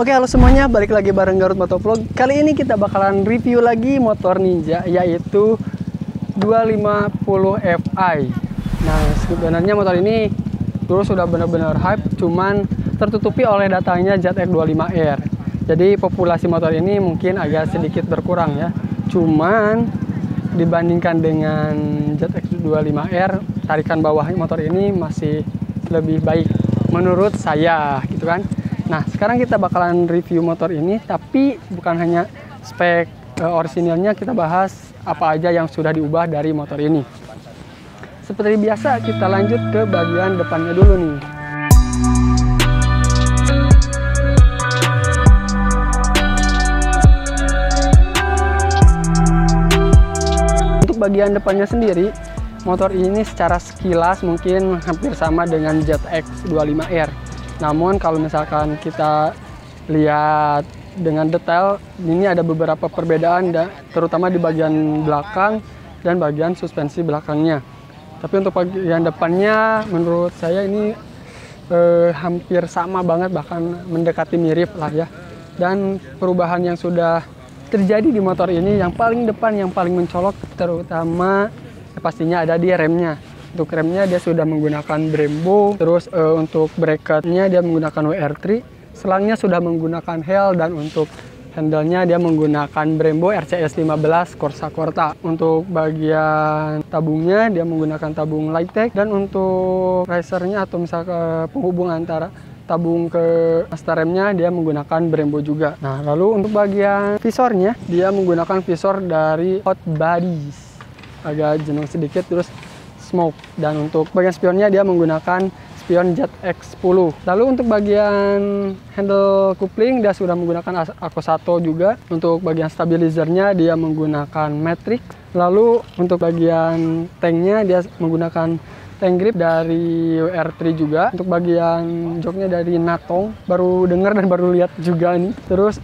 Oke, halo semuanya, balik lagi bareng Garut Motovlog. Kali ini kita bakalan review lagi motor Ninja, yaitu 250 Fi. Nah, sebenarnya motor ini dulu sudah benar-benar hype, cuman tertutupi oleh datangnya ZX25R. Jadi populasi motor ini mungkin agak sedikit berkurang ya. Cuman dibandingkan dengan ZX25R, tarikan bawah motor ini masih lebih baik menurut saya, gitu kan. Nah, sekarang kita bakalan review motor ini, tapi bukan hanya spek orisinilnya, kita bahas apa aja yang sudah diubah dari motor ini. Seperti biasa, kita lanjut ke bagian depannya dulu nih. Untuk bagian depannya sendiri, motor ini secara sekilas mungkin hampir sama dengan ZX25R. Namun kalau misalkan kita lihat dengan detail, ini ada beberapa perbedaan, terutama di bagian belakang dan bagian suspensi belakangnya. Tapi untuk bagian depannya, menurut saya ini hampir sama banget, bahkan mendekati mirip lah ya. Dan perubahan yang sudah terjadi di motor ini, yang paling depan, yang paling mencolok, terutama pastinya ada di remnya. Untuk remnya dia sudah menggunakan Brembo, terus untuk bracketnya dia menggunakan WR3, selangnya sudah menggunakan Hel, dan untuk handle-nya dia menggunakan Brembo RCS 15 Corsa Corta. Untuk bagian tabungnya dia menggunakan tabung Lightech, dan untuk risernya atau misalkan penghubung antara tabung ke master remnya dia menggunakan Brembo juga. Nah, lalu untuk bagian visornya dia menggunakan visor dari Hot Bodies, agak jenong sedikit, terus smoke. Dan untuk bagian spionnya dia menggunakan spion ZX10. Lalu untuk bagian handle coupling dia sudah menggunakan Ako1 juga. Untuk bagian stabilizernya dia menggunakan Matrix. Lalu untuk bagian tanknya dia menggunakan tank grip dari WR3 juga. Untuk bagian joknya dari Natong, baru dengar dan baru lihat juga nih. Terus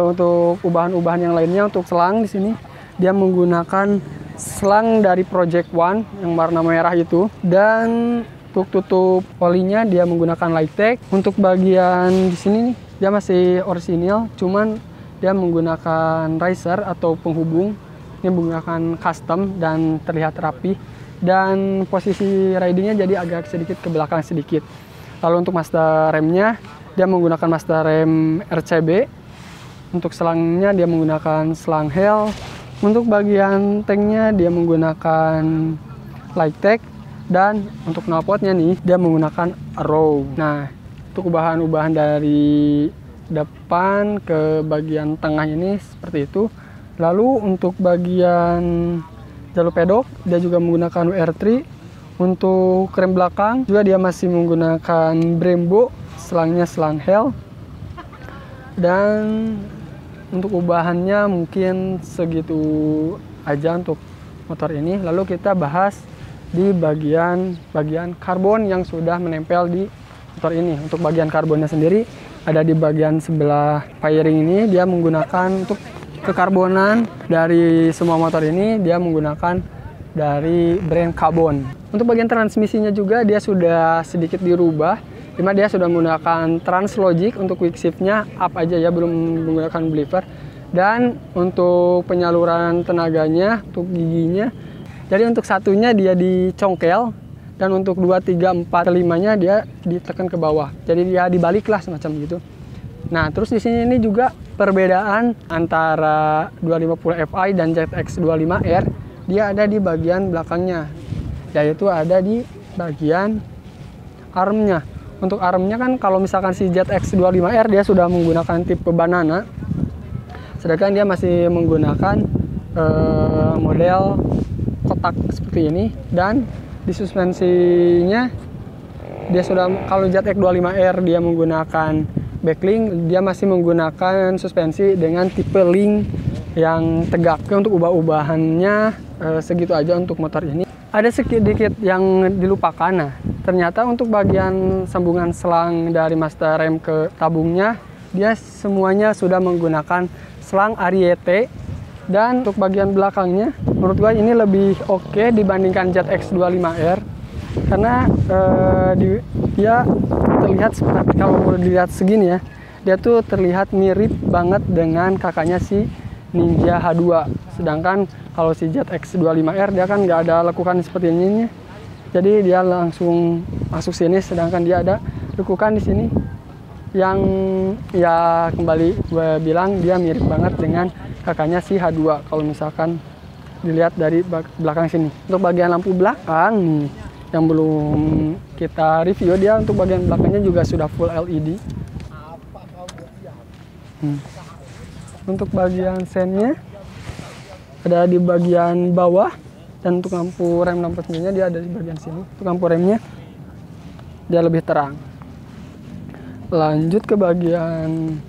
untuk ubahan-ubahan yang lainnya, untuk selang di sini dia menggunakan selang dari Project One yang warna merah itu, dan untuk tutup olinya dia menggunakan Lightech. Untuk bagian di sini nih dia masih orisinil, cuman dia menggunakan riser atau penghubung, ini menggunakan custom dan terlihat rapi, dan posisi ridingnya jadi agak sedikit ke belakang sedikit. Lalu untuk master remnya dia menggunakan master rem RCB. Untuk selangnya dia menggunakan selang Hel. Untuk bagian tanknya dia menggunakan Lightech, dan untuk knalpotnya nih dia menggunakan Arrow. Nah, untuk ubahan-ubahan dari depan ke bagian tengah ini seperti itu. Lalu untuk bagian jalur pedok dia juga menggunakan WR3. Untuk rem belakang juga dia masih menggunakan Brembo, selangnya selang Hel. Dan untuk ubahannya mungkin segitu aja untuk motor ini. Lalu kita bahas di bagian karbon yang sudah menempel di motor ini. Untuk bagian karbonnya sendiri ada di bagian sebelah fairing ini, dia menggunakan untuk kekarbonan dari semua motor ini dia menggunakan dari brand Carbon. Untuk bagian transmisinya juga dia sudah sedikit dirubah, dimana dia sudah menggunakan Translogic. Untuk quick shiftnya up aja ya, belum menggunakan believer. Dan untuk penyaluran tenaganya, untuk giginya, jadi untuk satunya dia dicongkel, dan untuk 2, 3, 4, 5-nya dia ditekan ke bawah. Jadi dia dibalik lah semacam gitu. Nah, terus di sini ini juga perbedaan antara 250 Fi dan ZX25R, dia ada di bagian belakangnya, yaitu ada di bagian armnya. Untuk armnya kan kalau misalkan si ZX25R dia sudah menggunakan tipe banana, sedangkan dia masih menggunakan model kotak seperti ini. Dan di suspensinya dia sudah, kalau ZX25R dia menggunakan backlink, dia masih menggunakan suspensi dengan tipe link yang tegak. Untuk ubah-ubahannya segitu aja untuk motor ini. Ada sedikit yang dilupakan. Nah, ternyata untuk bagian sambungan selang dari master rem ke tabungnya dia semuanya sudah menggunakan selang Ariete. Dan untuk bagian belakangnya menurut gua ini lebih oke dibandingkan ZX25R, karena dia terlihat seperti, kalau dilihat segini ya, dia tuh terlihat mirip banget dengan kakaknya si Ninja H2. Sedangkan kalau si ZX25R dia kan nggak ada lekukan seperti ini, jadi dia langsung masuk sini, sedangkan dia ada lekukan di sini yang ya kembali gue bilang dia mirip banget dengan kakaknya si H2 kalau misalkan dilihat dari belakang sini. Untuk bagian lampu belakang nih yang belum kita review, dia untuk bagian belakangnya juga sudah full LED. Untuk bagian sennya ada di bagian bawah, dan untuk lampu rem lampu sennya dia ada di bagian sini. Untuk lampu remnya dia lebih terang. Lanjut ke bagian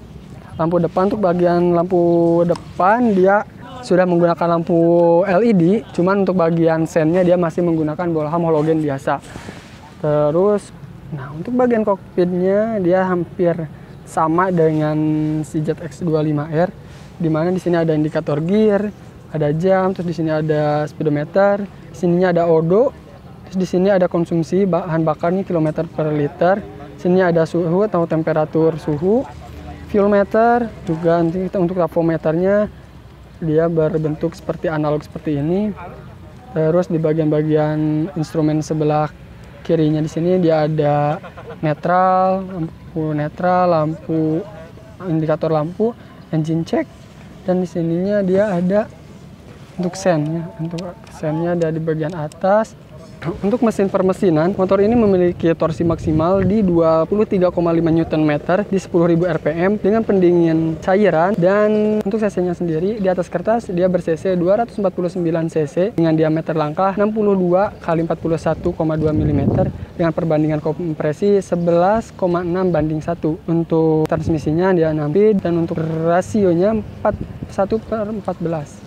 lampu depan. Untuk bagian lampu depan dia sudah menggunakan lampu LED, cuman untuk bagian sennya dia masih menggunakan bohlam halogen biasa. Terus, nah untuk bagian kokpitnya dia hampir sama dengan si ZX25R, dimana di sini ada indikator gear, ada jam, terus di sini ada speedometer, di sininya ada odo, terus di sini ada konsumsi bahan bakarnya kilometer per liter, sini ada suhu atau temperatur suhu, fuel meter juga. Nanti untuk tachometernya dia berbentuk seperti analog seperti ini. Terus di bagian-bagian instrumen sebelah kirinya di sini dia ada netral, lampu indikator lampu, engine check, dan di sininya dia ada untuk sennya. Untuk sennya ada di bagian atas. Untuk mesin permesinan, motor ini memiliki torsi maksimal di 23,5 Nm di 10.000 rpm dengan pendingin cairan. Dan untuk cc-nya sendiri di atas kertas dia ber-cc 249 cc dengan diameter langkah 62 x 41,2 mm dengan perbandingan kompresi 11,6 banding 1. Untuk transmisinya dia 6 speed, dan untuk rasionya 41/14.